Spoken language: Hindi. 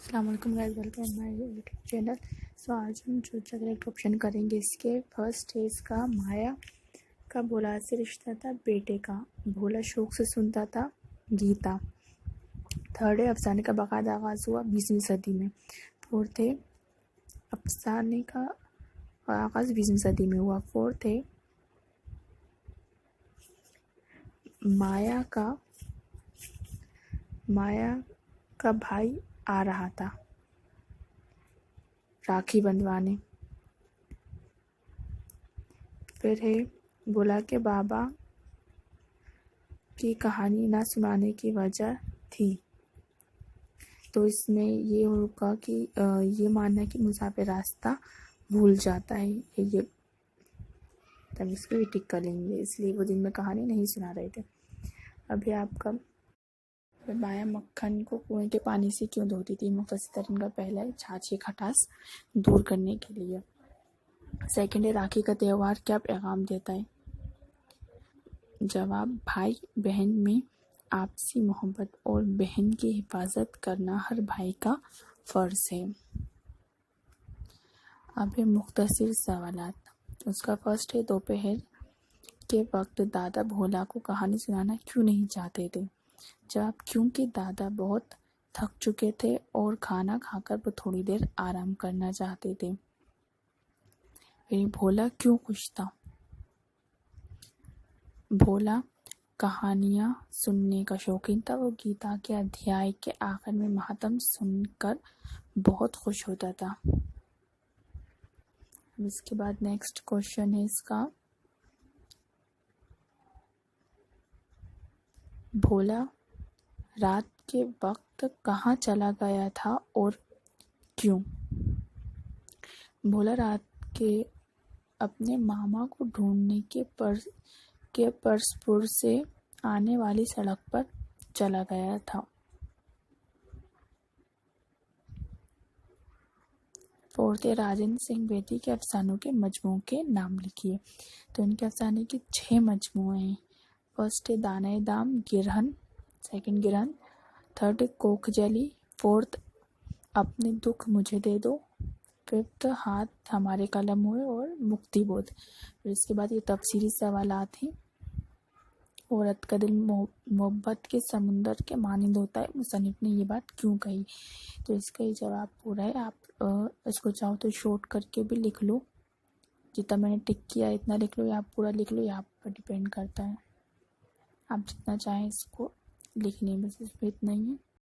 अस्सलाम वालेकुम guys, welcome my YouTube channel. So आज हम जो करेक्ट ऑप्शन करेंगे इसके फर्स्ट है इसका माया का भोला से रिश्ता था बेटे का, भोला शौक से सुनता था गीता। थर्ड है अफसाने का बाकायदा आगाज़ हुआ 20वीं सदी में। फोर्थ है अफसाने का आगाज़ 20वीं सदी में हुआ। फोर्थ है माया का भाई आ रहा था राखी बंधवाने। फिर है भोला के बाबा की कहानी ना सुनाने की वजह थी। तो इसमें ये होगा कि ये मानना है कि मुसाफिर रास्ता भूल जाता है, ये तब इसको भी टिक कर लेंगे, इसलिए वो दिन में कहानी नहीं सुना रहे थे। अभी आपका माया मक्खन को कुएं के पानी से क्यों धोती थी? मुख्तसर इनका पहला है छाछ की खटास दूर करने के लिए। सेकंड है राखी का त्यौहार क्या पैगाम देता है? जवाब भाई बहन में आपसी मोहब्बत और बहन की हिफाजत करना हर भाई का फ़र्ज़ है। अब है मुख्तसर सवालात। उसका फर्स्ट है दोपहर के वक्त दादा भोला को कहानी सुनाना क्यों नहीं चाहते थे? जवाब क्योंकि दादा बहुत थक चुके थे और खाना खाकर वो थोड़ी देर आराम करना चाहते थे। फिर भोला क्यों खुश था? भोला कहानियाँ सुनने का शौकीन था। वो गीता के अध्याय के आखिर में महात्म सुनकर बहुत खुश होता था। इसके बाद नेक्स्ट क्वेश्चन है इसका, भोला रात के वक्त कहाँ चला गया था और क्यों? भोला रात के अपने मामा को ढूंढने के परसपुर से आने वाली सड़क पर चला गया था। फोर्थ है राजेंद्र सिंह बेदी के अफसानों के मजमू के नाम लिखिए। तो इनके अफसाने के 6 मजमुए हैं। फर्स्ट है दाने दाम गिरहन, सेकंड गिरहन, थर्ड कोखजली, फोर्थ अपने दुख मुझे दे दो, फिफ्थ हाथ हमारे कलम हुए और मुक्ति बोध। फिर इसके बाद ये तफसीरी सवालात हैं। औरत का दिल मोहब्बत के समुंदर के मानिंद होता है, मुसन्निफ ने ये बात क्यों कही? तो इसका ये जवाब पूरा है। आप इसको चाहो तो शॉर्ट करके भी लिख लो, जितना मैंने टिक किया इतना लिख लो, या आप पूरा लिख लो, या आप पर डिपेंड करता है, आप जितना चाहें इसको लिखने में, बस इसमें इतना ही है।